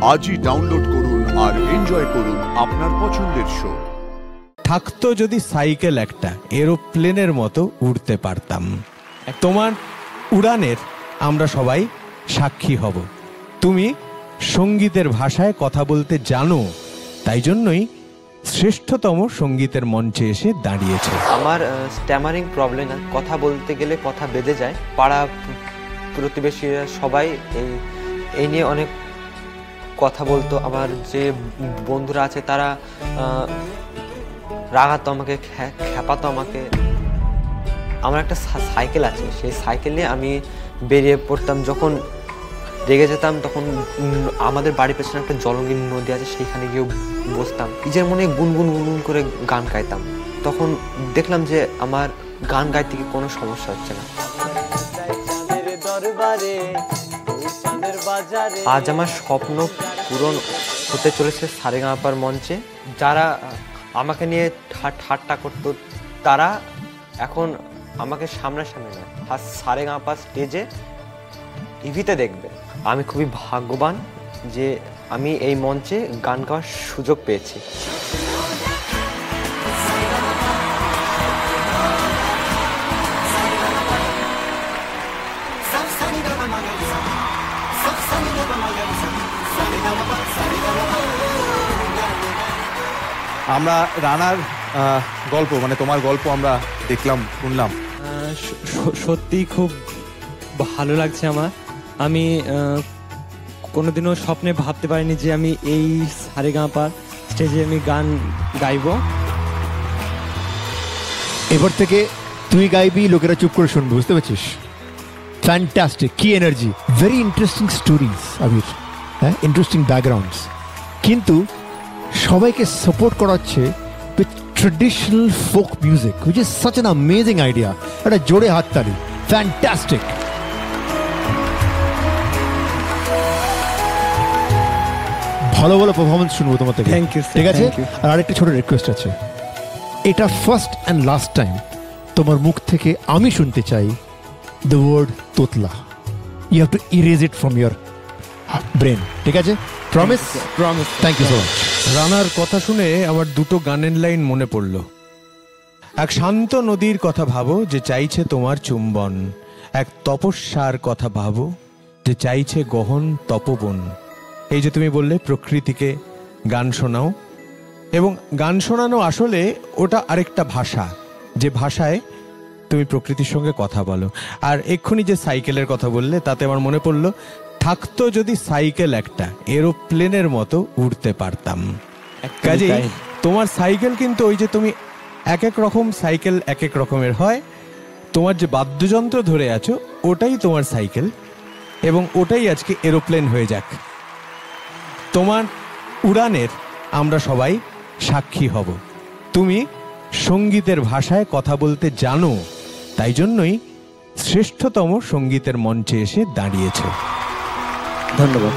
আজই ডাউনলোড করুন আর এনজয় করুন আপনার পছন্দের শো। থাকতো যদি সাইকেল একটা, এরোপ্লেনের মতো উড়তে পারতাম। তোমার উড়ানের আমরা সবাই সাক্ষী হব। তুমি সঙ্গীতের ভাষায় কথা বলতে জানো, তাই জন্যই শ্রেষ্ঠতম সঙ্গীতের মঞ্চে এসে দাঁড়িয়েছে। আমার স্ট্যামারিং প্রবলেম, কথা বলতে গেলে কথা বেঁধে যায়। পাড়া প্রতিবেশীরা সবাই এই নিয়ে অনেক কথা বলতো। আমার যে বন্ধুরা আছে তারা রাগাতো আমাকে, খেপাতো আমাকে। আমার একটা সাইকেল আছে, সেই সাইকেল নিয়ে আমি বেরিয়ে পড়তাম। যখন রেগে যেতাম তখন আমাদের বাড়ির পেছনে একটা জলঙ্গি নদী আছে, সেইখানে গিয়ে বসতাম। নিজের মনে গুনগুন গুনগুন করে গান গাইতাম। তখন দেখলাম যে আমার গান গাইতে গিয়ে কোনো সমস্যা হচ্ছে না। আজ আমার স্বপ্ন পূরণ হতে চলেছে সারেগামাপার মঞ্চে। যারা আমাকে নিয়ে ঠাট্টা করতো তারা এখন আমাকে সামনাসামনি নয়, সারেগামাপা স্টেজে টিভিতে দেখবে। আমি খুবই ভাগ্যবান যে আমি এই মঞ্চে গান গাওয়ার সুযোগ পেয়েছি। আমরা রানার গল্প, মানে তোমার গল্প আমরা দেখলাম, শুনলাম। সত্যি খুব ভালো লাগছে আমার। আমি কোনোদিনও স্বপ্নে ভাবতে পারিনি যে আমি এই সারেগামাপার স্টেজে আমি গান গাইব। এবার থেকে তুই গাইবি, লোকেরা চুপ করে শুনবে, বুঝতে পারছিস? ফ্যান্টাস্টিক, কি এনার্জি, ভেরি ইন্টারেস্টিং স্টোরিজ আবির, হ্যাঁ, ইন্টারেস্টিং ব্যাকগ্রাউন্ডস। কিন্তু সবাইকে সাপোর্ট করা হচ্ছে with traditional folk music, which is such an amazing idea. একটা জোরে হাততালি, ফ্যান্টাস্টিক। ভালো ভালো পারফরমেন্স শুনবো তোমার থেকে, ঠিক আছে? আর আরেকটা ছোট রিকোয়েস্ট আছে, এটা ফার্স্ট অ্যান্ড লাস্ট টাইম তোমার মুখ থেকে আমি শুনতে চাই দ্য ওয়ার্ড তোতলা। You have to erase it from your brain, ঠিক আছে? Promise? Promise. Thank you so much. রানার কথা শুনে আমার দুটো গানের লাইন মনে পড়ল। এক শান্ত নদীর কথা ভাবো যে চাইছে তোমার চুম্বন, এক তপস্যার কথা ভাবো যে চাইছে গহন তপবন। এই যে তুমি বললে প্রকৃতিকে গান শোনাও, এবং গান শোনানো আসলে ওটা আরেকটা ভাষা, যে ভাষায় তুমি প্রকৃতির সঙ্গে কথা বলো। আর এক্ষুনি যে সাইকেলের কথা বললে তাতে আমার মনে পড়লো, থাকতো যদি সাইকেল একটা, এরোপ্লেনের মতো উড়তে পারতাম। কাজেই তোমার সাইকেল কিন্তু ওই যে তুমি এক এক রকম সাইকেল এক এক রকমের হয়, তোমার যে বাদ্যযন্ত্র ধরে আছো ওটাই তোমার সাইকেল, এবং ওটাই আজকে এরোপ্লেন হয়ে যাক। তোমার উড়ানের আমরা সবাই সাক্ষী হব। তুমি সঙ্গীতের ভাষায় কথা বলতে জানো, তাই জন্যই শ্রেষ্ঠতম সঙ্গীতের মঞ্চে এসে দাঁড়িয়েছে। ধন্যবাদ।